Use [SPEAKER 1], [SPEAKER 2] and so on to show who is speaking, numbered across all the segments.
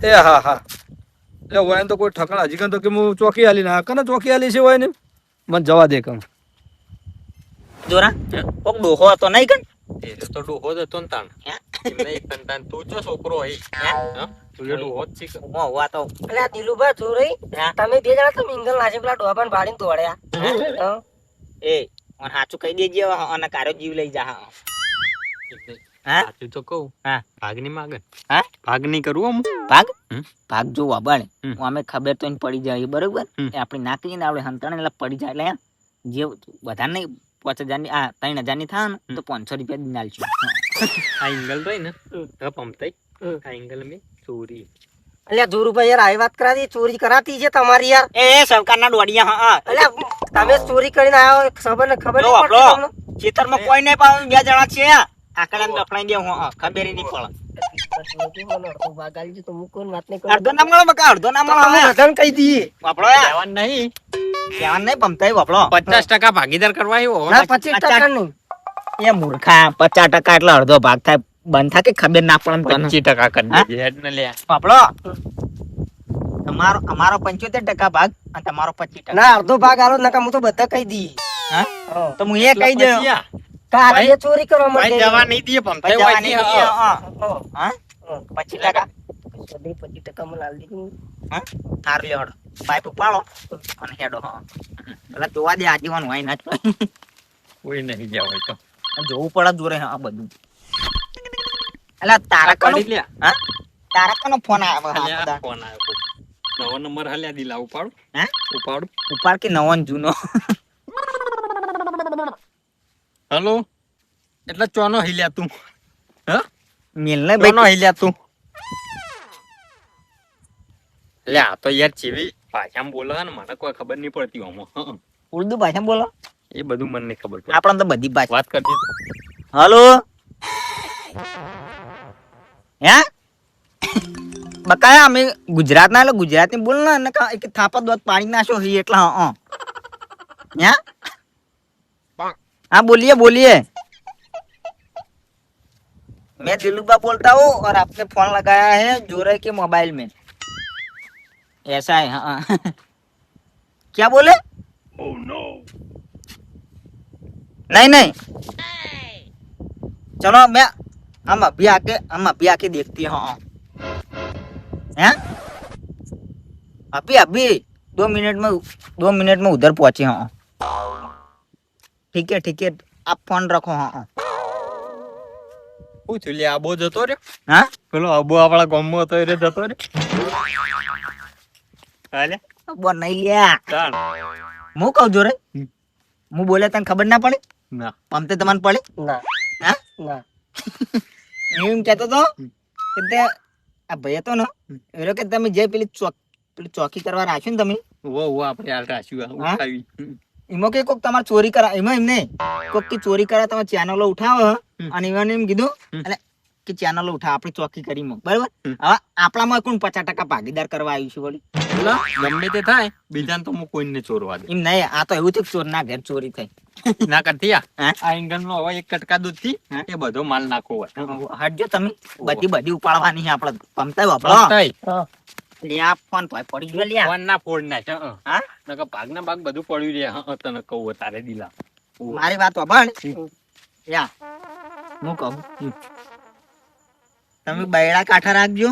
[SPEAKER 1] એ હા હા એટલે હોય તો કોઈ ઠકણા હજી તો કે હું ચોકી આલી ના કને ચોકી આલી છે હોય ને મને જવા દે કમ
[SPEAKER 2] જોરા કોક ડોહો હતો નહીં કન
[SPEAKER 3] એ તો ડોહો જ હતો ને તાણ નહીં કંતાન તું ચો છોકરો હઈ હા તું એ ડોહો જ છે
[SPEAKER 2] મો વા તો
[SPEAKER 4] અલ્યા દિલુભા જોરઈ તમે બે જણા તો મિંગલ નાજે પેલા ડોબાન ભાડીને દોડ્યા હા
[SPEAKER 2] એ ઓન સાચું કહી દેજે અને કારો જીવ લઈ જા હા
[SPEAKER 3] સાચું તો કહું
[SPEAKER 2] હા
[SPEAKER 3] ભાગ ની માગે
[SPEAKER 2] હા
[SPEAKER 3] ભાગ નહીં કરવું આમ
[SPEAKER 2] ભાગ
[SPEAKER 3] હમ.
[SPEAKER 2] ભાગ જો વાબણ
[SPEAKER 3] હમ.
[SPEAKER 2] અમે ખબર તો એને પડી જાય બરોબર
[SPEAKER 3] હમ.
[SPEAKER 2] એ આપણે નાખીએ ને આપણે હંતાણે એટલે પડી જાય એટલે જે વધારે નહીં 5,000 ની આ 3,000 ની થાય ને તો 500 રૂપિયા દી નાલશું
[SPEAKER 3] આ એંગલ રહી ને તો પમતાઈ આ એંગલ મેં ચોરી
[SPEAKER 4] અલ્યા ધુરુભાઈ યાર આવી વાત કરાતી ચોરી કરાતી છે તમારી યાર
[SPEAKER 2] એ સરકારના દોડિયા હા
[SPEAKER 4] અલ્યા તમે ચોરી કરીને આવ્યો ખબર ખબર
[SPEAKER 2] જો
[SPEAKER 4] નહીં પડતી
[SPEAKER 2] આપણો
[SPEAKER 4] તમને
[SPEAKER 2] ખેતરમાં કોઈ નહીં પાવ 2 જણા છે આકડા ને દફણાઈ દે હું ખબર નહીં પડે અડધો નામ મળો બકા અડધો નામ મળો
[SPEAKER 4] કહી દઈએ
[SPEAKER 2] વાપરો
[SPEAKER 3] જવાન નહીં
[SPEAKER 2] કેવાન નહીં પમતાઈ વાપરો
[SPEAKER 3] 50% ભાગીદાર કરવા આવ્યો
[SPEAKER 4] ના 25% નહીં
[SPEAKER 2] એ મૂર્ખા 50% એટલે અડધો ભાગ થાય બંધ થાય કે ખબર ના પડે તને
[SPEAKER 3] 25% કરી દેજે હેડ ને લે
[SPEAKER 2] વાપરો તમારો અમારો 75% ભાગ અને તમારો 25%
[SPEAKER 4] ના અડધો ભાગ આલો નકા હું તો બધા કહી દઈએ
[SPEAKER 2] હા
[SPEAKER 4] હા.
[SPEAKER 2] તો હું એ કહી દઉં
[SPEAKER 4] કાલે એ ચોરી કરવા
[SPEAKER 3] ભાઈ
[SPEAKER 4] માંડે
[SPEAKER 3] જવા નહીં દે પમતાઈ
[SPEAKER 2] જવાની
[SPEAKER 3] વાંચી
[SPEAKER 2] નથી,
[SPEAKER 3] હા.
[SPEAKER 2] હા હા 25%
[SPEAKER 4] 25% મને આલી દીધું.
[SPEAKER 2] હા હારું લેવડો પાઇપ ઉપાડો અને હેડો હા પેલા જોવા દે આજીવન હોય ના
[SPEAKER 3] કોઈ નહીં જાવ હોય તો
[SPEAKER 2] જોવું પડે જોરે હા બધું અલા તારા કનો
[SPEAKER 3] કાઢી લે
[SPEAKER 2] હા તારા કનો ફોન આવ્યો હા
[SPEAKER 3] હલ્યા
[SPEAKER 2] બધા
[SPEAKER 3] ફોન આવ્યો નવો નંબર હલ્યા દિલા ઉપાડું
[SPEAKER 2] હે
[SPEAKER 3] ઉપાડું
[SPEAKER 2] ઉપાડ કે નવો ને જૂનો
[SPEAKER 3] હલો એટલે ચોનો હિલ્યા તું હ
[SPEAKER 2] મિલ ને
[SPEAKER 3] ચોનો
[SPEAKER 2] ભાઈ
[SPEAKER 3] હિલ્યા તું લે આ તો યાર ચેવી ભાષામાં બોલે છે ને મને કોઈ ખબર નહીં પડતી આમાં
[SPEAKER 2] ઉર્દુ ભાષા બોલો
[SPEAKER 3] એ બધું મને નહીં ખબર પડે
[SPEAKER 2] આપણને તો બધી ભાષા
[SPEAKER 3] વાત કરતી
[SPEAKER 2] હલો હે બકાયા અમે ગુજરાતના એટલે ગુજરાતી બોલ ને એક થાપા દોત પાણી નાખો હી એટલે હા હે हाँ बोलिए बोलिए मैं दिलूबा बोलता हूँ और आपने फोन लगाया है जोरे के मोबाइल में ऐसा है हाँ क्या बोले oh, no. नहीं नहीं चलो मैं हम अभी आके देखते हैं हाँ हैं अभी 2 मिनट में उधर पहुंचे हाँ ठीक है आप फोन रखो हाँ
[SPEAKER 3] પૂછ લે આબો જતો રે
[SPEAKER 2] हाँ
[SPEAKER 3] પેલો આબો આપણા ગામમાં હતો એ રે જતો રે હાલે
[SPEAKER 2] वो नहीं लिया
[SPEAKER 3] તાણ
[SPEAKER 2] હું કહું જો રે હું બોલે તને ખબર ના પડે
[SPEAKER 3] ના
[SPEAKER 2] પમતે તમને પડે
[SPEAKER 4] ના
[SPEAKER 2] હા
[SPEAKER 4] ના
[SPEAKER 2] એમ કહેતો તો કે તે આ ભાઈ હતો ને એ કે તમે જે પેલી ચોકી કરવા રાખ્યું ને તમે
[SPEAKER 3] વો આપણે હાલ રાખ્યું
[SPEAKER 2] હા?
[SPEAKER 3] ઉઠાવી
[SPEAKER 2] એમાં કે કોક તમારે ચોરી કરા એમાં એમ નહીં કોક કે ચોરી કરા તમે ચેનલો ઉઠાવો અને એમાં એમ કીધું એટલે કે ચેનલો ઉઠાવ આપણે ચોકી કરી બરાબર હવે આપણામાં કોણ 50% ભાગીદાર કરવા આવ્યું છે વળી
[SPEAKER 3] ગમે તે થાય બીજાને તો હું કોઈને ચોરવા દે
[SPEAKER 2] એમ નહીં આ તો એવું છે કે ચોરના ઘેર ચોરી થઈ
[SPEAKER 3] ના કરતી
[SPEAKER 2] હા?
[SPEAKER 3] આ ઇંગલ નો હવે એક કટકા દૂધ થી એ બધો માલ નાખવો હોય
[SPEAKER 2] હટજો તમે બધી ઉપાડવાની છે આપણે પમતાય વાપરો
[SPEAKER 4] હા
[SPEAKER 2] લે આ ફોન પડી ગયો લ્યા
[SPEAKER 3] ફોન ના ફોડ નાખ
[SPEAKER 2] હા
[SPEAKER 3] નકર ભાગના ભાગ બધું પડ્યું રે હા તને કહું તારે દિલા
[SPEAKER 2] મારી વાત વાપર યા હું કહું તમે બૈડા કાંઠા રાખજો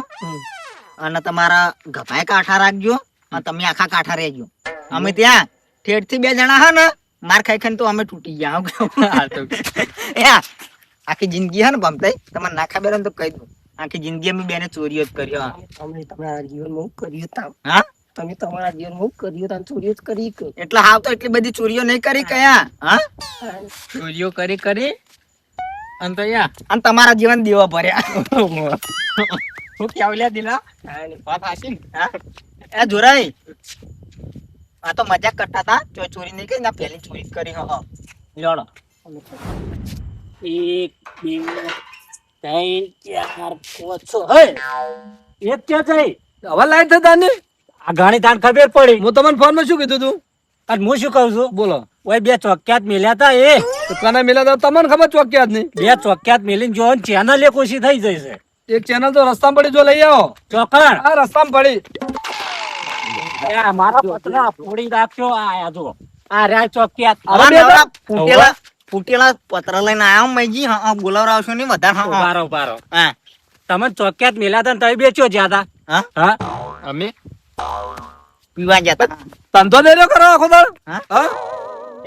[SPEAKER 2] અને તમારા ગભાઈ કાંઠા રાખજો અને તમે આખા કાંઠા રહેજો અમે ત્યાં ઠેઠ થી 2 જણા હા ને માર ખાઈ ખાઈને તો અમે તૂટી ગયા યા આખી જિંદગી હે ને ભમતાઈ તમારે ના ખબર હોય ને તો કહી દઉં આખી જિંદગી અમે બેને ચોરીઓ જ કર્યો
[SPEAKER 4] તમે તમારા જીવનમાં હું કર્યું તા
[SPEAKER 2] હા
[SPEAKER 4] તમે તમારા જીવનમાં હું કર્યું તા ચોરીઓ જ કરી કે
[SPEAKER 2] એટલે હાવ તો એટલી બધી ચોરીઓ નહીં કરી કયા હા
[SPEAKER 3] ચોરીઓ કરી અને તો યા
[SPEAKER 2] અને તમારા જીવન દેવા ભર્યા
[SPEAKER 3] હું ક્યાં લ્યા દિલા વાત હાસી ને
[SPEAKER 2] હા એ જોરાઈ આ તો મજાક કરતા હતા ચોરી નહીં કરી ના પહેલી ચોરી જ કરી હા લેડો
[SPEAKER 4] 1 2 3 4 5 6 હે એક ક્યાં જાય
[SPEAKER 1] હવે લાઈટ થતા ને
[SPEAKER 4] આ ઘણી તાન ખબર પડી
[SPEAKER 1] હું તમને ફોનમાં શું કીધું તું
[SPEAKER 4] અને હું શું કહું છું
[SPEAKER 1] બોલો
[SPEAKER 4] ઓય 2 ચોક્યાત મેલ્યા તા એ
[SPEAKER 1] તો કને મિલા તો તમને ખબર ચોક્યા જ નહીં
[SPEAKER 4] 2 ચોક્યાત મેલીને જો ચેનલ એક ઓછી થઈ જશે
[SPEAKER 1] એક ચેનલ તો રસ્તામાં પડી, જો લઈ આવો.
[SPEAKER 5] ચોકણ
[SPEAKER 1] આ રસ્તામાં પડી.
[SPEAKER 5] એ મારા પતરા ફોડી નાખ્યો. આ આયા જો આ રહ્યા ચોકિયાત.
[SPEAKER 2] આ નવરા ફૂટેલા પતરા લઈને આયા હું મઈજી. હા બોલાવરાવશો નહીં વધારે. હા
[SPEAKER 5] ઉભારો ઉભારો.
[SPEAKER 2] હા
[SPEAKER 5] તમે ચોકિયાત મેલ્યા હતા ને તમે બેચ્યો જ્યાદા.
[SPEAKER 2] હા
[SPEAKER 5] હા
[SPEAKER 3] અમે
[SPEAKER 2] પીવા જતા.
[SPEAKER 1] ધંધો નહીં રહ્યો કરો આખો દાડો?
[SPEAKER 2] હા?
[SPEAKER 1] હા?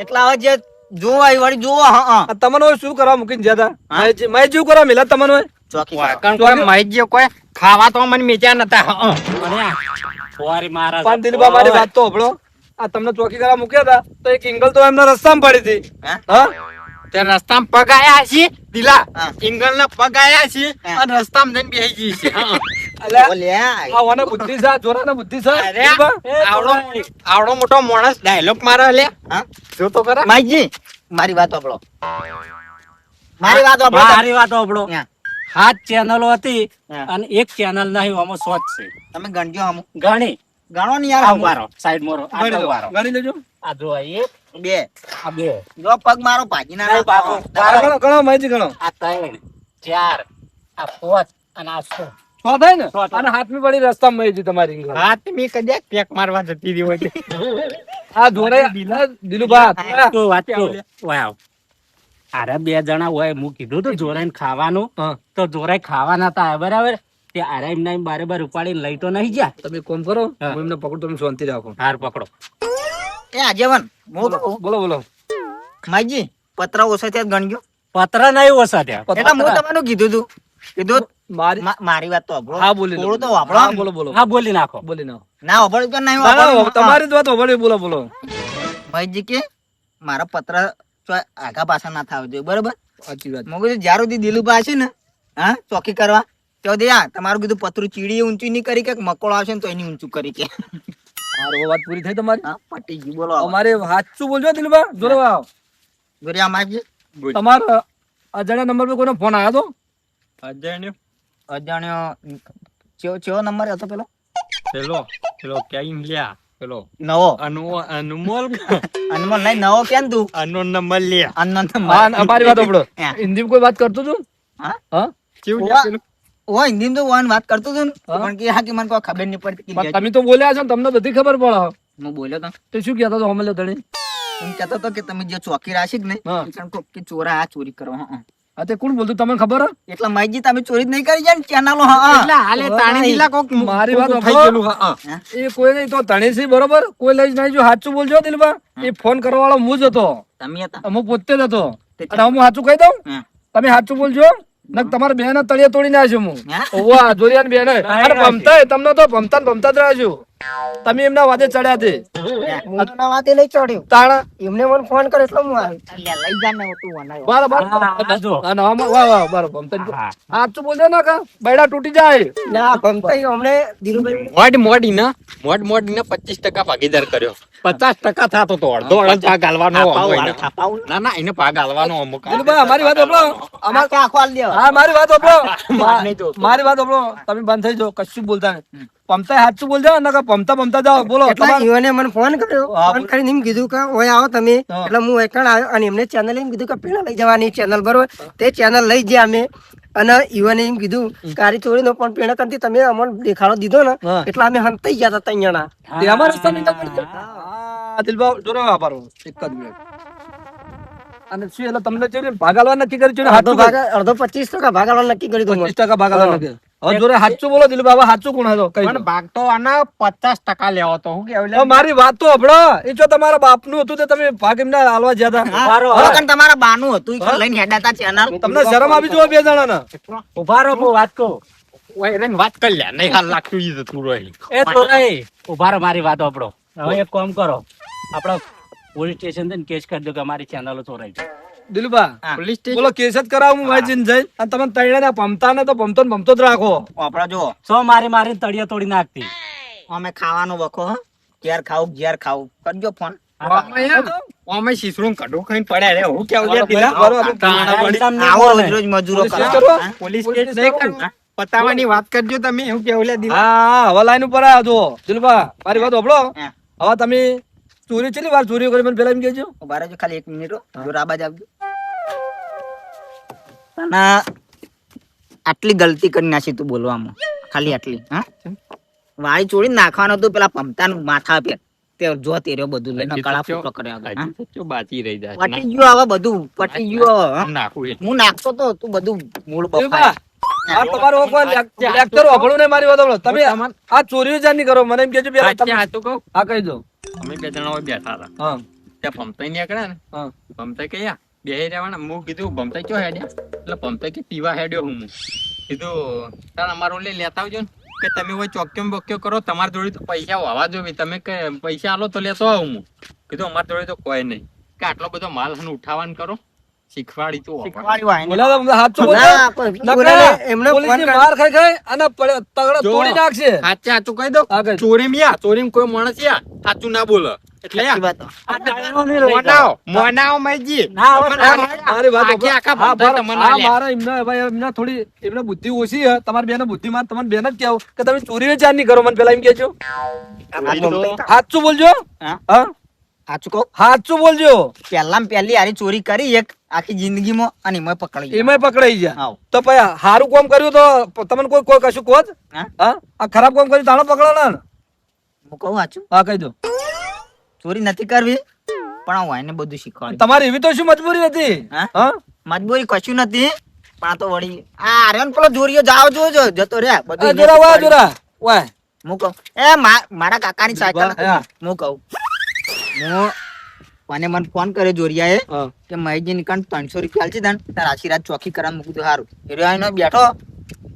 [SPEAKER 2] એટલે હવે જે જોવા એ વળી જોવો. હા હા
[SPEAKER 1] આ તમને હવે શું કરવા મૂકીને જ્યાં તા? મેં જેવું કરવા મિલા તમને હવે?
[SPEAKER 2] ચોકી
[SPEAKER 3] વાકણ કોઈ મહિજી કોઈ ખાવા તો મને મેચ્યા નતા.
[SPEAKER 5] અને આ ફોરી મારા
[SPEAKER 1] પણ દિલબા મારી વાત તો સાંભળો. આ તમને ચોકી કરવા મૂક્યા હતા તો એક ઇંગલ તો એમના રસ્તામાં પડી હતી.
[SPEAKER 2] હા?
[SPEAKER 1] હા?
[SPEAKER 3] તે રસ્તામાં પગ આયા છે દિલા.
[SPEAKER 2] હા.
[SPEAKER 3] ઇંગલ ના પગ આયા છે
[SPEAKER 2] હા.
[SPEAKER 3] અને રસ્તામાં જઈને બેસી ગઈ છે.
[SPEAKER 1] અલ્યા,
[SPEAKER 2] બોલ્યા
[SPEAKER 1] આ વાના બુદ્ધિ છે, આ જોરાના બુદ્ધિ છે.
[SPEAKER 3] અરે,
[SPEAKER 1] દિલબા?
[SPEAKER 3] આવડો મોટો માણસ ડાયલોગ મારે લે.
[SPEAKER 2] હા
[SPEAKER 3] જો તો ખરા.
[SPEAKER 2] માઈજી મારી વાત સાંભળો. મારી વાત સાંભળો.
[SPEAKER 5] મારી વાત સાંભળો.
[SPEAKER 2] હા.
[SPEAKER 5] 7 ચેનલો હતી
[SPEAKER 2] હા.
[SPEAKER 5] અને એક ચેનલ નહીં આમાં 100 જ છે.
[SPEAKER 2] તમે ગણજો અમુક.
[SPEAKER 5] ગણી
[SPEAKER 2] ગણો ને
[SPEAKER 5] આ
[SPEAKER 2] યાર.
[SPEAKER 5] ઉભારો સાઈડ મોરો આ
[SPEAKER 1] ગણી લો,
[SPEAKER 5] ઉભારો.
[SPEAKER 1] ગણી લેજો.
[SPEAKER 5] આ જો આ એક
[SPEAKER 2] બે
[SPEAKER 5] આ બે
[SPEAKER 2] જો પગ મારો ભાજી ના
[SPEAKER 5] નહીં બાપુ.
[SPEAKER 1] આ ગણો, ગણો, માહિતી ગણો.
[SPEAKER 5] આ 3 4 આ 5 અને આ 6.
[SPEAKER 1] છ થાય ને?
[SPEAKER 5] છ થાય.
[SPEAKER 1] અને હાથમી પડી રસ્તામાં મળી તમારી ઇંગલ.
[SPEAKER 3] હા તે મેં કદાચ પેક મારવા જતી રહી હોય.
[SPEAKER 1] આ જોરાઈ દિલુભા
[SPEAKER 5] તો વાત તો વાવ. અરે 2 જણા હોય હું કીધું તો જોરાઈને ખાવાનું
[SPEAKER 1] હા.
[SPEAKER 5] તો જોરાઈ ખાવાના હતા બરાબર. તે આરે એમને બારે બાર ઉપાડીને લઈ તો નહીં ગયા.
[SPEAKER 1] તમે એક કામ કરો,
[SPEAKER 5] હા.
[SPEAKER 1] હું એમને પકડું, તમે શાંતિ રાખો.
[SPEAKER 5] હાર પકડો.
[SPEAKER 2] એ આજીવન હું કહું.
[SPEAKER 1] બોલો બોલો.
[SPEAKER 2] માઈજી પતરા ઓછા ત્યાં ગણજો.
[SPEAKER 5] પત્ર નહીં ઓછા ત્યાં.
[SPEAKER 2] એટલે હું તમને કીધું તું કીધું
[SPEAKER 1] મારી
[SPEAKER 2] મારી વાત તો સાંભળો.
[SPEAKER 1] હા બોલી લો.
[SPEAKER 2] થોડું તો વાપરો.
[SPEAKER 1] હા, બોલો બોલો.
[SPEAKER 5] હા બોલી નાખો.
[SPEAKER 1] બોલી નાખો.
[SPEAKER 2] ના વાપરો તો નહીં
[SPEAKER 1] ના, ના,
[SPEAKER 2] વાપરો.
[SPEAKER 1] તમારી જ વાત હોભળી, બોલો બોલો.
[SPEAKER 2] ભાઈજી કે મારા પતરા આગા પાછા ના થાવ જોઈએ બરોબર.
[SPEAKER 1] સાચી વાત.
[SPEAKER 2] મેં કીધું જ્યાર સુધી દિલુભા છે ને હા ચોકી કરવા તો દે આ તમારું કીધું પતરું ચીડી ઊંચું નહીં કરી કે મકોડો આવશે ને તો એની ઊંચું કરી કે.
[SPEAKER 1] હારું, વાત પૂરી થઈ તમારી.
[SPEAKER 2] હા પટી ગયું બોલો.
[SPEAKER 1] અમારે સાચું બોલજો દિલુભા, જોરો આવો.
[SPEAKER 2] ગોરિયા માજી
[SPEAKER 1] તમારા અજાણ્યા નંબર પર કોઈનો ફોન આવ્યો હતો?
[SPEAKER 2] અજાણ્યો ચેવો નંબર હતો પેલો
[SPEAKER 3] પેલો ક્યાં લ્યા પેલો
[SPEAKER 2] નવો
[SPEAKER 3] અનુમોલ
[SPEAKER 2] અનમોલ નહીં નવો કેમ તું
[SPEAKER 3] અનો નંબર લ્યા.
[SPEAKER 2] અનનોન
[SPEAKER 1] હા, અમારી વાત સાંભળો.
[SPEAKER 2] હા.
[SPEAKER 1] હિન્દીમાં કોઈ વાત કરતું હતું?
[SPEAKER 2] હા
[SPEAKER 1] હા?
[SPEAKER 3] કેવું લ્યા પેલું?
[SPEAKER 2] ઓ હિન્દી તો વન વાત કરતો હતો ને
[SPEAKER 1] હા?
[SPEAKER 2] પણ કે હા કે મને કોઈ ખબર નહીં પડતી
[SPEAKER 1] પણ
[SPEAKER 2] કે
[SPEAKER 1] તમે તો બોલ્યા છો ને, તમને બધી ખબર પડે.
[SPEAKER 2] હું બોલ્યો તો
[SPEAKER 1] તો શું કહેતો હતો હમલે ધણી?
[SPEAKER 2] એમ કહેતો હતો કે તમે જે ચોકી રાશી કે નહીં
[SPEAKER 1] હા.
[SPEAKER 2] એ કારણ કોક કે ચોરા આ ચોરી કરવા હા
[SPEAKER 1] હા, તે કોણ બોલતું તમને ખબર હે?
[SPEAKER 2] એટલે માઈજી તમે ચોરી જ નહીં કરી જાય ને ચેનલો હા
[SPEAKER 3] એટલે હાલે તાણી દિલા કોક
[SPEAKER 1] મારી વાત
[SPEAKER 3] થઈ
[SPEAKER 1] સાંભળો.
[SPEAKER 3] ગયેલું. હા.
[SPEAKER 1] એ કોઈ નહીં તો ધણી છે બરોબર, કોઈ લઈ જ નહીં. જો સાચું બોલજો દિલબા, એ ફોન કરવા વાળો હું જ હતો,
[SPEAKER 2] તમે હતા
[SPEAKER 1] હું પોતે જ હતો.
[SPEAKER 2] તે
[SPEAKER 1] અને હું સાચું કહી દઉં,
[SPEAKER 2] હા.
[SPEAKER 1] તમે સાચું બોલજો નક તમારા બેન તળિયે તોડી નાખ્યો હું.
[SPEAKER 2] હા?
[SPEAKER 1] ઓવા જોરિયાન બેન અને ભમતાય તમને તો ભમતા ને ભમતા જ રાખ્યું. તમે એમના વાદે ચડ્યા તે
[SPEAKER 4] હું તો ના વાતે નહીં ચડ્યો,
[SPEAKER 1] તાણા
[SPEAKER 4] એમને મને ફોન કર્યો એટલે હું આવ્યો.
[SPEAKER 2] અલ્યા લઈ જા ને તું વનાયો.
[SPEAKER 1] બરાબર.
[SPEAKER 5] હા, જો.
[SPEAKER 1] અને આમાં વાહ વાહ બરાબર ભમતા
[SPEAKER 5] હા.
[SPEAKER 1] સાચું બોલજો ને કા બૈડા તૂટી જાય.
[SPEAKER 4] ના ભમતાઈ અમને ધીરુભાઈ
[SPEAKER 3] મોડી ને 25% ભાગીદાર કર્યો. 50% થતો તો અડધો ભાગ હાલવાનો હોય ને. ના ના એને ભાગ હાલવાનો અમુક.
[SPEAKER 1] દિલુભા, અમારી વાત સાંભળો.
[SPEAKER 2] અમાર કે આખો આલ દેવા
[SPEAKER 1] હા, મારી વાત સાંભળો.
[SPEAKER 2] નહીં જોતું.
[SPEAKER 1] મારી વાત સાંભળો. તમે બંધ થઈ જાઓ, કશું બોલતા નહીં. પમતા સાચું બોલજો ને પમતા પમતા જાઓ. બોલો
[SPEAKER 4] એટલે
[SPEAKER 1] તમારે
[SPEAKER 4] ઈવોને મને ફોન કર્યો,
[SPEAKER 1] હા,
[SPEAKER 4] ફોન કરીને એમ કીધું કે ઓય આવો તમે.
[SPEAKER 1] હા.
[SPEAKER 4] એટલે હું એકણ આવ્યો અને એમને ચેનલ એમ કીધું કે પેલા લઈ જવાની ચેનલ બરોબર. તે ચેનલ લઈ ગયા અમે અને ઈવોને એમ કીધું કારી ચોરી નો પણ પેલા તંતી તમે અમને દેખાડો દીધો ને
[SPEAKER 1] હા.
[SPEAKER 4] એટલે અમે હંતાઈ ગયા હતા ત્રણ જણા.
[SPEAKER 1] તે અમારા રસ્તા નીકળ પડશે. હા, દિલબા જોરો વાપરો એક જ મિનિટ. અને શું એટલે તમને છે ને ભાગ આલવા નક્કી કર્યું છે ને
[SPEAKER 4] અડધો
[SPEAKER 1] સાચું
[SPEAKER 4] ભાગ અડધો 25% ભાગ આલવાનું નક્કી કર્યું હતું.
[SPEAKER 1] 25% ભાગ આલવા નક્કી. હવે જોરે સાચું બોલો દિલબા, હવે સાચું કોણ હતો કઈ
[SPEAKER 3] પણ ભાગ તો આના 50% લેવો તો હું કેવું
[SPEAKER 1] હવે મારી વાત તો હભળો. એ જો તમારા બાપનું હતું તે તમે ભાગ એમને આલવા જ્યાં હતા.
[SPEAKER 5] ઉભારો.
[SPEAKER 2] હવે કણ તમારા બાનું હતું ઈ લઈને હેડાતા ચેનલ
[SPEAKER 1] તમને શરમ આવી જો બે જણાને.
[SPEAKER 5] ઉભારો હું વાત કહું.
[SPEAKER 3] વાત કરી લે નહીં હાલ લાગતું ઈ જતું રહી.
[SPEAKER 5] એ તો નહીં. ઉભારો મારી વાત સાંભળો. હવે એક કામ કરો, આપડે પોલીસ સ્ટેશન જઈને કેસ કરી દો કે અમારી ચેનલો ચોરાઈ છે.
[SPEAKER 1] દિલબા,
[SPEAKER 2] હા.
[SPEAKER 3] પોલીસ સ્ટેશન
[SPEAKER 1] બોલો કેસ જ કરાવું હું ભાઈ જઈને જઈને. અને તમે તૈયાર પમતા ને તો પમતો ને પમતો જ રાખો.
[SPEAKER 2] આપડા જો
[SPEAKER 5] સો મારી મારી તળિયા તોડી નાખતી.
[SPEAKER 2] અમે ખાવાનું વખો હા ક્યારે ખાવું જ્યાર ખાવું કરજો ફોન.
[SPEAKER 3] અમે શીસરું કડું ખાઈને પડ્યા રે હું કેવું લે દિલા.
[SPEAKER 1] બરોબર.
[SPEAKER 3] તાણા વળી.
[SPEAKER 5] તમને
[SPEAKER 2] આવો
[SPEAKER 5] બોલે.
[SPEAKER 2] રોજ રોજ મજૂરો
[SPEAKER 1] પોલીસ કેસ
[SPEAKER 2] કરવા.
[SPEAKER 1] કરો?
[SPEAKER 2] હા?
[SPEAKER 3] પોલીસ
[SPEAKER 1] પોલીસ
[SPEAKER 3] કેસ નહીં
[SPEAKER 1] કરવું?
[SPEAKER 3] કરવું. પતાવાની વાત કરજો તમે એવું કેવું લે દિલા.
[SPEAKER 1] હા, હવે લાઈન ઉપર આવ્યા છો દિલબા, મારી વાત સાંભળો.
[SPEAKER 2] હા.
[SPEAKER 1] હવે તમે ચોરી કેટલી વાર ચોરી કરી મને પેલા એમ કહેજો.
[SPEAKER 2] ઉભા રહેજો ખાલી 1 મિનિટ હો. જો રાબાજ આવજો. તને આટલી ગલતી કરી નાખી તું બોલવામાં, ખાલી આટલી. હા, વાળી ચોળી નાખવાનો તું પેલા પમતાનું માથા પર તે જો તેરો બધું લઈને કળા ફૂટો કર્યો આગળ. હા?
[SPEAKER 3] હજુ બાકી રહી જાય
[SPEAKER 2] પટી ગયું હવે બધું, પટી ગયું હવે. હા?
[SPEAKER 3] નાખું એ.
[SPEAKER 2] હું નાખતો તો તું બધું મૂળ
[SPEAKER 1] દિલુભા,
[SPEAKER 2] બફાય.
[SPEAKER 1] આ તમારો કોઈ લેક્ચર વાપરવું નહીં મારી વાત સાંભળો. તમે આ ચોરીઓ જાણ નહીં કરો. મને એમ કહેજો પેલા
[SPEAKER 3] સાચે
[SPEAKER 1] તમે
[SPEAKER 3] સાચું કહું,
[SPEAKER 1] હા કહી દો.
[SPEAKER 3] અમે 2 જણા હોય બેઠા હતા,
[SPEAKER 1] હા
[SPEAKER 3] ત્યાં ભમતાઈ નીકળ્યા ને,
[SPEAKER 1] હા
[SPEAKER 3] ભમતાઈ કયા બેહી રહેવાના. હું કીધું ભમતાઈ ચો હેડ્યા, એટલે ભમતાઈ કે પીવા હેડ્યો હું. કીધું તાર અમારો લઈ લેતા આવજો ને, કે તમે હોય ચોક્યો બોક્યો કરો, તમારી જોડે તો પૈસા હોવા જોઈએ, તમે કે પૈસા આલો તો લેતો આવું. હું કીધું અમારી જોડે તો કોઈ નહીં, કે આટલો બધો માલ હન ઉઠાવવાનું કરો, શીખવાડી તું
[SPEAKER 2] શીખવાડ્યું આઈને.
[SPEAKER 1] બોલ્યા તો હાચું બોલજો.
[SPEAKER 4] ના, પણ
[SPEAKER 1] નકર
[SPEAKER 4] ચોરાને એમને ફોન
[SPEAKER 1] પોલીસની
[SPEAKER 4] કર-
[SPEAKER 1] માર ખાઈ ખાઈ અને તગડા
[SPEAKER 3] જો.
[SPEAKER 1] તોડી નાખશે.
[SPEAKER 3] સાચે સાચું કહી દો,
[SPEAKER 1] હા કહી દો.
[SPEAKER 3] ચોરી મ્યા ચોરી કોઈ માણસ યા સાચું ના બોલે એટલે
[SPEAKER 2] સાચી વાતો.
[SPEAKER 3] મોનાઓ મૈજી
[SPEAKER 5] ના, હવે
[SPEAKER 1] મારી વાત
[SPEAKER 3] આખે આખા
[SPEAKER 1] હા,
[SPEAKER 3] ભમતાઈ તમને
[SPEAKER 1] હા,
[SPEAKER 3] આલ્યા.
[SPEAKER 1] મારા એમને થોડી એમને બુદ્ધિ ઓછી છે. તમારી બેન બુદ્ધિ માં તમારી બેન જ કહેવું કે તમે ચોરીઓ જાણ નહીં કરો. મને પેલા એમ કહેજો. સાચું બોલજો.
[SPEAKER 2] હા?
[SPEAKER 1] હા
[SPEAKER 2] સાચું કહું,
[SPEAKER 1] સાચું બોલજો.
[SPEAKER 2] પહેલામાં પહેલી હારી ચોરી કરી એક આખી જિંદગીમાં અને એમાં પકડાઈ ગયા.
[SPEAKER 1] એમાંય પકડાઈ ગયા.
[SPEAKER 2] હાવ.
[SPEAKER 1] તો પછી સારું કામ કર્યું તો તમને કોઈ કોઈ કશું કહો જ?
[SPEAKER 2] હા?
[SPEAKER 1] હા આ ખરાબ કામ કર્યું તાણે પકડાના ને?
[SPEAKER 2] હું કહું સાચું,
[SPEAKER 1] હા કહી દો.
[SPEAKER 2] ચોરી નથી કરવી પણ આ વાયને બધું શીખવાડ્યું.
[SPEAKER 1] તમારી એવી તો શું મજબૂરી હતી?
[SPEAKER 2] હા?
[SPEAKER 1] હા
[SPEAKER 2] મજબૂરી કશું નથી પણ આ તો વળી આ આર્યન પેલો જોરિયો જાવ જોજો જતો રે બધું
[SPEAKER 1] આ
[SPEAKER 2] એને
[SPEAKER 1] જોરા વાહ
[SPEAKER 2] શીખવાડ્યું.
[SPEAKER 1] જોરા વાહ.
[SPEAKER 2] હું કહું મારા કાકાની સાયકલ હતી ને, હું કહું મને ફોન કર્યો જોરિયાએ
[SPEAKER 1] હા.
[SPEAKER 2] કે મહેશજી ની કાન 300 રૂપિયા આલજે તને તાર આખી રાત ચોકી કરાવવાનું. મૂકું તો સારું. હીરો આવીને બેઠો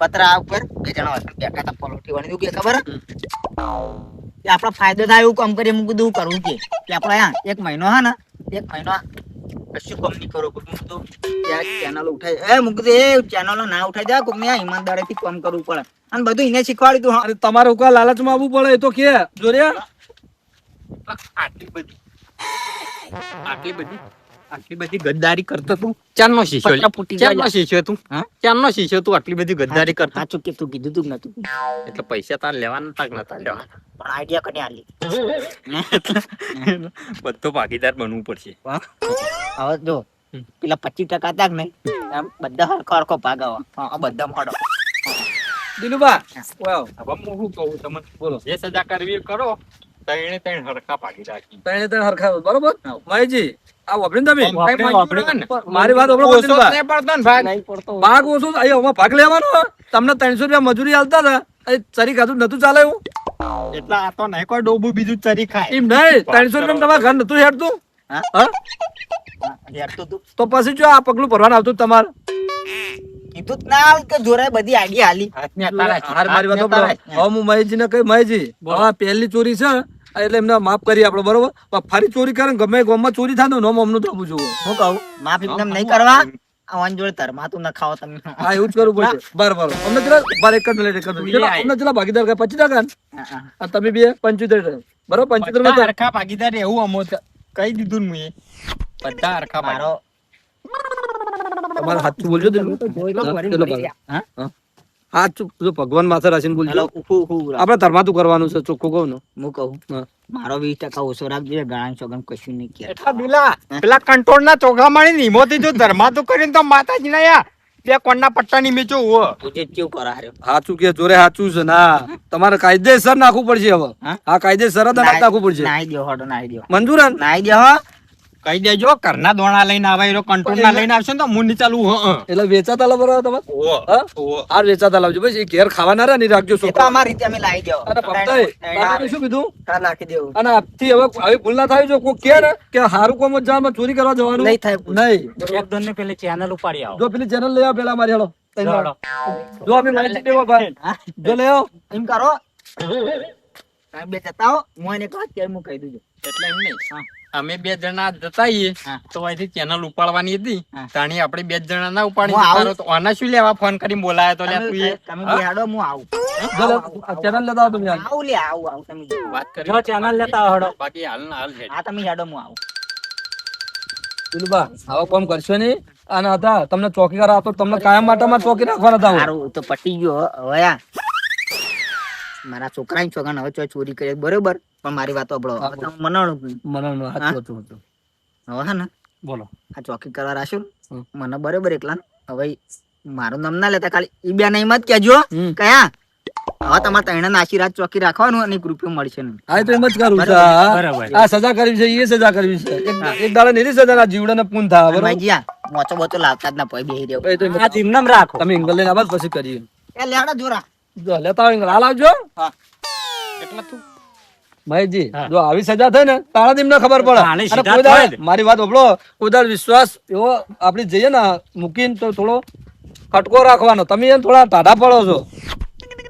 [SPEAKER 2] પતરા ઉપર 2 જણા હતા બેઠા હતા પલોઠી વાળી. શું કે ખબર હે? કે આપણો ફાયદો થાય એવું કામ કરીએ. મૂકું શું કરવું કે આપણે હા 1 મહિનો હા ને 1 મહિનો કશું કામ નહીં કરો. મૂકું તો ચેનલ ઉઠાઈ મૂકું તો એ ચેનલો ના ઉઠાઈ જાય. કોક ને ઈમાનદારીથી કામ કરવું પડે અને બધું એને શીખવાડ્યું તું.
[SPEAKER 1] અરે તમારે કોઈ લાલચમાં આવવું પડે એ તો કે જોરિયા.
[SPEAKER 3] આટલી બધી ગદ્દારી કરતો તું ચારનો શીશો લે.
[SPEAKER 2] પતરા ફૂટી ગયા.
[SPEAKER 3] ચારનો શીશો તું
[SPEAKER 2] હા?
[SPEAKER 3] ચારનો શીશો તું આટલી બધી ગદ્દારી કરતો
[SPEAKER 2] સાચું કે તું કીધું તું કે નતું
[SPEAKER 3] એટલે પૈસા તાર લેવાના તાક નતા લેવાના.
[SPEAKER 2] પણ આઈડિયા કને આલી.
[SPEAKER 3] બધો ભાગીદાર બનવું પડશે.
[SPEAKER 2] હવે જો પેલા 25% હતા કે નહીં એમ બધા હરખો હરખો ભાગ આવે. હા બધા મળો.
[SPEAKER 1] દિલુભા વાહ.
[SPEAKER 3] હવે હું શું કહું તમને, બોલો જે સજા કરવી એ કરો. ત્રણે હરખા ભાગીદાર.
[SPEAKER 1] ત્રણે ત્રણ હરખા બરોબર. મહેશજી આ વાપરીને તમે
[SPEAKER 3] વાપરીને.
[SPEAKER 1] મારી વાત વાપરો
[SPEAKER 3] ઓછો જ
[SPEAKER 1] દિલુભા.
[SPEAKER 3] નહીં પડતો ને ભાગ.
[SPEAKER 1] ભાગ ઓછો અહીંયા ભાગ લેવાનો હો. તમને 300 રૂપિયા મજૂરી આલતા હતા એ ચરી ખાધું નતું ચાલે એવું
[SPEAKER 3] એટલે આ તો નહીં કોઈ ડોબું બીજું ચરી ખાય.
[SPEAKER 1] એમ નહીં 300 રૂપિયા તમારા ઘર નતું હેડતું
[SPEAKER 2] હા?
[SPEAKER 1] હા
[SPEAKER 2] હેરતું તું
[SPEAKER 1] તો પછી જો આ પગલું ભરવાનું આવતું તમારે
[SPEAKER 2] કીધું જ ના કે જોરે બધી આઈડિયા આલી.
[SPEAKER 3] હાથની અતારા છે.
[SPEAKER 1] હાર મારી વાત
[SPEAKER 3] હાથની
[SPEAKER 1] સાંભળો.
[SPEAKER 3] અતારા છે.
[SPEAKER 1] હવે હું મહેશજી ને કહી મહેશજી હવે આ પહેલી ચોરી છે એટલે એમને માફ કરી આપણે બરોબર. પણ ફરી ચોરી કરે ને ગમે ગામમાં ચોરી થાય તો નોમ અમનું થવું જોવું.
[SPEAKER 2] હું કહું માફ એકદમ નહીં કરવા. આવન જોડે તરમાતું ન ખાઓ તમે.
[SPEAKER 1] હા એવું જ કરવું પડશે. બરાબર અમને જરા બાર એક જ મિનિટ એક જ મિનિટ. ચલો, અમને ચલા ભાગીદાર કઈ 25 ટકા ને?
[SPEAKER 2] હા, હા.
[SPEAKER 1] અને તમે બે 75 બરોબર 75
[SPEAKER 3] બધા
[SPEAKER 1] માં
[SPEAKER 3] હરખા ભાગીદાર એવું અમો કહી દીધું ને મુએ. બધા હરખા
[SPEAKER 2] મારો
[SPEAKER 1] તમારે હાથું બોલજો દિલ.
[SPEAKER 2] જોઈ લો ફરી
[SPEAKER 1] ચલો,
[SPEAKER 2] મરી ગયા. હા?
[SPEAKER 1] હાથ જો ભગવાન માથે રાખીને
[SPEAKER 2] હાલો,
[SPEAKER 1] બોલજો.
[SPEAKER 2] ઉભું, ઉભું રાખ.
[SPEAKER 1] આપણે ધર્માતું કરવાનું છે ચોખ્ખું કહું ને.
[SPEAKER 2] હું કહું
[SPEAKER 1] હા.
[SPEAKER 2] મારો 20% ઓછો રાખજો. ગાળા સોગન કશું નહીં કે
[SPEAKER 3] એટલા પેલા કંટ્રોલ ના ચોગા મારી નિમોથી જો ધર્માતું કરીને તો માતાજી ના યા બે કોણના પટ્ટા ની મેચો હો.
[SPEAKER 2] તુજે કેવું કરા હાર્યો.
[SPEAKER 1] સાચું કે જોરે સાચું છે ના તમારે કાયદેસર નાખવું પડશે હવે.
[SPEAKER 2] હા?
[SPEAKER 1] હા કાયદેસર જ નાખવું પડશે.
[SPEAKER 2] નાઈ દ્યો હડો નાઈ દ્યો.
[SPEAKER 1] મંજૂર હે ને?
[SPEAKER 2] નાઈ દ્યો હો.
[SPEAKER 3] કહી દેજો ઘરના દોણા લઈને આવે એનો કંટ્રોલ ના લઈને આવશે ને તો હું નહીં ચાલુ
[SPEAKER 1] એટલે વેચાતા લાવો બરાબર તમારે હા? આ વેચાતા લાવજો બસ એ ઘેર ખાવાના રહે ને રાખજો
[SPEAKER 2] એ તો
[SPEAKER 1] છોકરા.
[SPEAKER 2] અમારી રીતે અમે લાવી દ્યો.
[SPEAKER 1] અને પપ્પાએ બાપાએ શું કીધું
[SPEAKER 4] હા, નાખી દેવું
[SPEAKER 1] અને આજથી હવે આવી ભૂલ ના થાય જો કોઈ કે ને કે હારું કોમ જ જવાનું ચોરી કરવા જવાનું
[SPEAKER 4] નહીં થાય.
[SPEAKER 1] નહીં.
[SPEAKER 5] એક દોન ને પેલી ચેનલ ઉપાડી આવો.
[SPEAKER 1] જો પેલી ચેનલ લઈ આવ પેલા મારી હેડો
[SPEAKER 5] હેડો.
[SPEAKER 1] જો અમે માહિતી દેવો ભાઈ જો લઈ આવો.
[SPEAKER 2] એમ કરો તમે બે જતા હો. હું એને કહું અત્યારે હું કહી દઉં.
[SPEAKER 3] એટલે એમ નહીં અમે 2 જણા જતા આઈએ
[SPEAKER 2] હા.
[SPEAKER 3] તો અહીંથી ચેનલ ઉપાડવાની હતી
[SPEAKER 2] હા.
[SPEAKER 3] તાણી આપણે 2 જણા ના ઉપાડી
[SPEAKER 2] હું આવું.
[SPEAKER 3] જતા રહો તો આના શું લેવા ફોન કરીને બોલાયો તો લે તું એ
[SPEAKER 2] તમે બે હાડો હું આવું.
[SPEAKER 1] જો લે, આ ચેનલ લેતા આવો તમે
[SPEAKER 2] આવું લે આવું તમે જો.
[SPEAKER 3] વાત કરી
[SPEAKER 5] જો ચેનલ લેતા આવો હડો.
[SPEAKER 3] બાકી હાલ ના હાલ હેડ.
[SPEAKER 2] હા તમે હેડો હું આવું.
[SPEAKER 1] પેલું બા આવા કામ કરશો નહીં અને હતા તમને ચોકીદાર આપો તમને કાયમ માટેમાં ચોકી રાખવાના હતા
[SPEAKER 2] સારું તો પટી ગયો હવે આ મારા છોકરાની છોકરાને હવે ચોરી કરી બરોબર પણ મારી વાત સાંભળો. હવે તમે મનાણું
[SPEAKER 1] મને હાચું હતું.
[SPEAKER 2] હવે હે ને
[SPEAKER 1] બોલો
[SPEAKER 2] આ ચોકી કરવા રાખ્યું
[SPEAKER 1] હમ.
[SPEAKER 2] મને બરોબર એકલા હવે મારું નામ ના લેતા, ખાલી ઈ બે નહીં મત કહેજો.
[SPEAKER 1] હમ.
[SPEAKER 2] કયા હવે તમારે ત્રણે આશીર્વાદ ચોકી રાખવાનું અને 1 રૂપિયો મળશે નહીં.
[SPEAKER 1] હા, એ તો એમ જ કરું છું. હા.
[SPEAKER 5] બરાબર.
[SPEAKER 1] આ સજા કરવી છે, એ સજા કરવી છે. એક દાડે નીરી સજા ના જીવડાને પૂન થાય, બરોબર?
[SPEAKER 2] ભાઈજી આ મોચો બોચો લાવતા જ ના પોઈ બેહી રહ્યો.
[SPEAKER 1] એ તો એમ જ.
[SPEAKER 5] આ જીમનામ રાખો.
[SPEAKER 1] તમે ઇંગલ લઈને આવો જ પછી કરીએ.
[SPEAKER 2] એ લેવડા જોરા.
[SPEAKER 1] જો લેતા આવો ઇંગલ, હાલ આવજો.
[SPEAKER 3] એટલે તું
[SPEAKER 1] મહેશજી,
[SPEAKER 5] હા.
[SPEAKER 1] જો આવી સજા થાય ને તારા જ એમને ખબર પડે.
[SPEAKER 5] તાણે
[SPEAKER 1] અને
[SPEAKER 5] સીધા
[SPEAKER 1] કોઈ દાડે
[SPEAKER 5] થાય જ.
[SPEAKER 1] મારી વાત સાંભળો, કોઈ દાડે વિશ્વાસ એવો આપણે જઈએ ને મૂકીને તો થોડો ખટકો રાખવાનો. તમે એને થોડા ટાઢા પડો છો.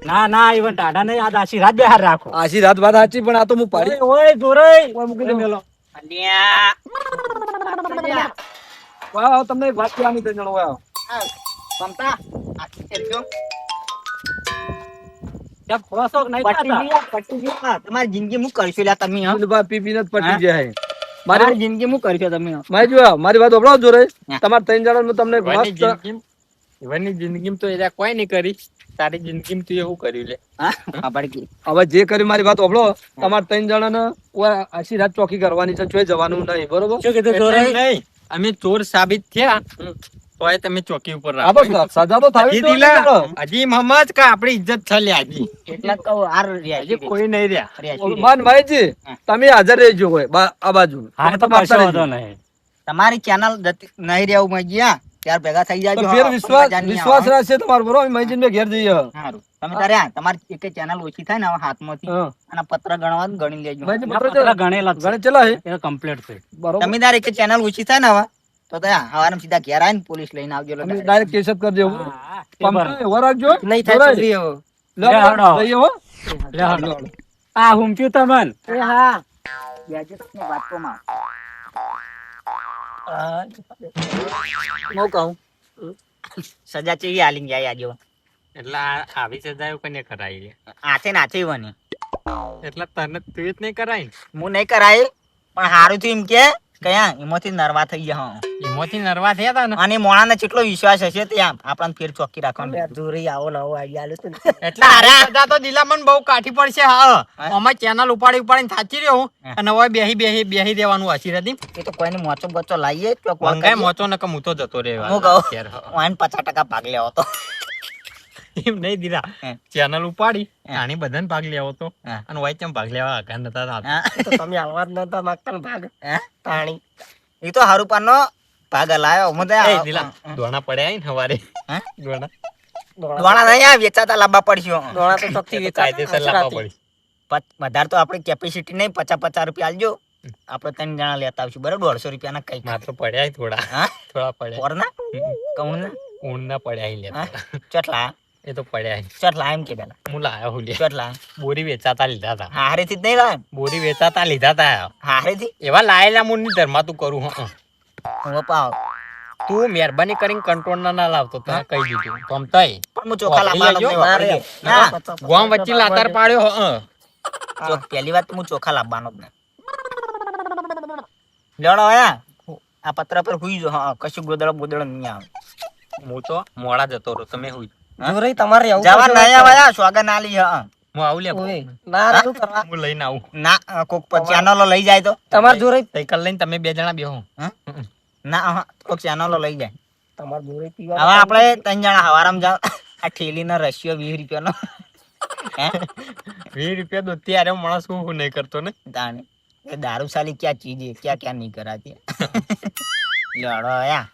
[SPEAKER 5] ના ના even ટાઢા નહીં, આ આશીર્વાદ બે હાર રાખો.
[SPEAKER 1] આશીર્વાદ વાત સાચી, પણ આ તો હું પાડી
[SPEAKER 5] ઓય જોરાઈ.
[SPEAKER 1] ઓય મૂકી દઉં.
[SPEAKER 5] મેલો.
[SPEAKER 2] અલ્યા.
[SPEAKER 1] વાહ, તમને એક વાત કહેવાની છે, જણો વાહ.
[SPEAKER 2] મમતા આખી ચેપજો.
[SPEAKER 5] ત્યાં ખોસો કે નહીં
[SPEAKER 2] પટી
[SPEAKER 5] ખાતા?
[SPEAKER 2] ગયા, પટી ગયા. તમારી જિંદગી હું કરશો લ્યા તમે હો.
[SPEAKER 1] પેલું બા પી પીને જ પટી
[SPEAKER 2] હા?
[SPEAKER 1] જાય.
[SPEAKER 2] મારી જિંદગી હું કરશો તમે હો.
[SPEAKER 1] મારી જો મારી વાત સાંભળો જોરે.
[SPEAKER 2] હા.
[SPEAKER 1] તમારે 3 જણાનું તમને એક
[SPEAKER 3] ઈવનની
[SPEAKER 1] મસ્ત
[SPEAKER 3] જિંદગીમાં તો એરા કોઈ નહીં કરી. તારી જિંદગીમાં તું એવું કર્યું લે.
[SPEAKER 2] હા ખબર કે
[SPEAKER 1] હવે જે કર્યું મારી વાત સાંભળો. તમારે 3 જણાને ઓય આશીર્વાદ ચોકી કરવાની છે, ચોય જવાનું નહીં, બરોબર?
[SPEAKER 5] શું કીધું
[SPEAKER 3] એટલે
[SPEAKER 5] જોરાઈ?
[SPEAKER 3] નહીં, અમે ચોર સાબિત થયા તોય તમે ચોકી ઉપર
[SPEAKER 1] આ
[SPEAKER 3] રાખો.
[SPEAKER 1] તો સજા તો થાવી
[SPEAKER 3] હજી
[SPEAKER 1] જ જોઈએ
[SPEAKER 3] દિલા,
[SPEAKER 1] ને.
[SPEAKER 3] હજી મમજ કે આપણી ઇજ્જત છે લે હજી.
[SPEAKER 2] એટલા જ કહું હાર રહ્યા
[SPEAKER 3] હજી કોઈ નહીં રહ્યા.
[SPEAKER 1] માન ભાઈજી, તમે હાજર રહેજો હોય આ બાજુ.
[SPEAKER 5] હા, તો
[SPEAKER 1] તમે
[SPEAKER 5] કશો
[SPEAKER 1] આપતા
[SPEAKER 5] વાંધો
[SPEAKER 1] રહેજો.
[SPEAKER 5] નહીં.
[SPEAKER 2] તમારી ચેનલ નહીં રહેવું મેં ગયા ત્યાર ભેગા થઈ
[SPEAKER 1] તો
[SPEAKER 2] જાજો.
[SPEAKER 1] ફેર
[SPEAKER 2] હા,
[SPEAKER 1] વિશ્વાસ
[SPEAKER 2] મજા નહીં
[SPEAKER 1] વિશ્વાસ
[SPEAKER 2] આવે.
[SPEAKER 1] રાખશે તમારો, બરોબર? મહેશજી ને ઘેર જઈએ.
[SPEAKER 2] હારું. તમે તારે આ તમારી એક ચેનલ ઓછી થાય ને હવે હાથમાંથી
[SPEAKER 1] હા.
[SPEAKER 2] અને પત્ર ગણવા જ ગણી લેજો.
[SPEAKER 1] મહેશજી,
[SPEAKER 5] આ
[SPEAKER 1] પત્ર
[SPEAKER 5] પતરા
[SPEAKER 1] ચલા.
[SPEAKER 5] ગણેલા જ છે.
[SPEAKER 1] ગણે ચલા હે?
[SPEAKER 5] એ complete છે.
[SPEAKER 1] બરોબર.
[SPEAKER 2] તમે તારે એક ચેનલ ઓછી થાય ને હવે તો ત્યાં હવારમાં સીધા ઘેર આવીને પોલીસ લઈને આવજો.
[SPEAKER 1] અમે ડાયરેક્ટ કેસ જ કરી દેવું.
[SPEAKER 5] હા, હા, એ
[SPEAKER 1] પંપ
[SPEAKER 5] બરાબર.
[SPEAKER 1] એવો રાખજો.
[SPEAKER 4] નહીં થાય
[SPEAKER 1] જોરાઈ.
[SPEAKER 4] છોકરી હવે.
[SPEAKER 1] લો,
[SPEAKER 5] લે, હાલો.
[SPEAKER 1] લઈએ હો.
[SPEAKER 5] લે, હાલો. આ હુંપ્યું તમન.
[SPEAKER 4] એ હા
[SPEAKER 2] બેજો તમે વાતોમાં.
[SPEAKER 4] હું કહું
[SPEAKER 2] સજા ચેવી આલીને જાય આજો.
[SPEAKER 3] એટલે આવી સજાઓ કોને કરાઈ લે?
[SPEAKER 2] હાથે નાચે બની.
[SPEAKER 3] એટલે તને તું જ નહીં કરાય ને.
[SPEAKER 2] હું નહીં કરાય પણ હારું થયું એમ કે કયા એમાંથી નરવા થઈ ગયા.
[SPEAKER 3] એમાંથી નરવા થયા તા ને.
[SPEAKER 2] અને મોણાને કેટલો વિશ્વાસ હશે ત્યાં આપણને ફેર ચોકી રાખવાનો.
[SPEAKER 4] દૂરી આવો નવો આઈડિયા આલ્યો તો ને.
[SPEAKER 3] એટલે આ સજા તો દિલામન બહુ કાઠી પડશે. હા, અમે ચેનલ ઉપાડીને થાચી રહ્યો હું અને હવે બેહી દેવાનું આશીર્વાદ.
[SPEAKER 2] એ તો કોઈને મોચો બોચો લાવીએ ચોક
[SPEAKER 3] મંગાય મોચો ને કે હું તો જતો રે.
[SPEAKER 2] હું કહું વાઈન 50% ભાગ લેવો તો
[SPEAKER 3] એમ નહીં દીધા.
[SPEAKER 2] હે.
[SPEAKER 3] ચેનલ ઉપાડી
[SPEAKER 2] હે.
[SPEAKER 3] આની બધાને ભાગ લેવો તો
[SPEAKER 2] હે.
[SPEAKER 3] અને વાય ચમ ભાગ લેવા આગળ નતા થતા.
[SPEAKER 2] હા.
[SPEAKER 4] તો તમે આવવા જ નતા માંગતા ને ભાગ
[SPEAKER 2] હે?
[SPEAKER 4] તાણી
[SPEAKER 2] એ તો હારું પાનો ભાગ લાયો હું તો
[SPEAKER 3] એ દિલા દોણા પડ્યા ને હવારે.
[SPEAKER 2] હે?
[SPEAKER 3] દોણા
[SPEAKER 2] દોણા નહીં આ વેચાતા લાવવા પડશે.
[SPEAKER 4] દોણા તો શક્તિ
[SPEAKER 3] કાયદેસર લાવવા પડી.
[SPEAKER 2] વધારે તો આપણી કેપેસિટી નહીં 50 રૂપિયા આલજો. આપણે 3 જણા લેતા આવશું બરાબર 150 રૂપિયાના કઈ
[SPEAKER 3] માત્ર પડ્યા થોડા.
[SPEAKER 2] હા
[SPEAKER 3] થોડા પડ્યા.
[SPEAKER 2] ઓરના કહું ને
[SPEAKER 3] ઊંડ ના પડ્યા લે.
[SPEAKER 2] હા? ચટલા
[SPEAKER 3] એ તો પડ્યા.
[SPEAKER 2] ચટલા એમ કે પેલા
[SPEAKER 3] હું લાયો હું લે.
[SPEAKER 2] ચટલા
[SPEAKER 3] બોરી વેચાતા લીધા તા.
[SPEAKER 2] હારેથી જ નહીં લાવે
[SPEAKER 3] બોરી વેચાતા લીધા તા.
[SPEAKER 2] હારેથી
[SPEAKER 3] એવા લાયેલા મૂળ ની ધર્મા તું કરું. હં.
[SPEAKER 2] હું પાવ
[SPEAKER 3] તું મહેરબાની કરીને કંટ્રોલ ના લાવતો તને કહી દીધું ગમતાય.
[SPEAKER 2] પણ હું ચોખા લાવવાનો જ નહીં વાપરી. ના
[SPEAKER 3] ગોમ વચ્ચે લાતાર પાડ્યો. હં.
[SPEAKER 2] પહેલી વાત તો હું ચોખા લાવવાનો જ નહીં. લેવડો આયા આ પત્ર પર હુઈ જો. હા કશું ગોદડો નહીં આવે.
[SPEAKER 3] હું તો મોડા જતો રહું. તમે હું
[SPEAKER 4] દૂરી તમારે આવું
[SPEAKER 2] જવા
[SPEAKER 4] કરજો.
[SPEAKER 2] નહીં આયા સ્વાગત ના લી. હા
[SPEAKER 3] હું આવું લે.
[SPEAKER 4] ઓય, ના શું કરવા
[SPEAKER 3] હું લઈને આવું.
[SPEAKER 2] ના કોક ચેનલો લઈ જાય તો
[SPEAKER 4] તમારે જોરે
[SPEAKER 3] સાયકલ લઈને તમે 2 જણા બેહો.
[SPEAKER 2] ના કોક ચેનલો લઈ જાય.
[SPEAKER 4] તમારે જોરે
[SPEAKER 2] હવે
[SPEAKER 4] પીવા
[SPEAKER 2] આપણે 3 જણા હવારામ જાવ. આ ઠેલીનો રશિયો 20 રૂપિયાનો. હે
[SPEAKER 3] 20 રૂપિયા દોતી આરે માણસ હું નહીં કરતો ને.
[SPEAKER 2] તાણે એ દારૂ સાલી ક્યાં ચીજ હે ક્યાં ક્યાં નહીં કરાતી. લડો આયા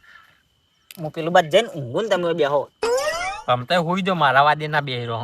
[SPEAKER 2] હું પેલું બાદ જઈને ઊંઘું ને તમે બેહો.
[SPEAKER 3] ગમતાય હુઈ જો મારા વાદે ના બેહી રહો.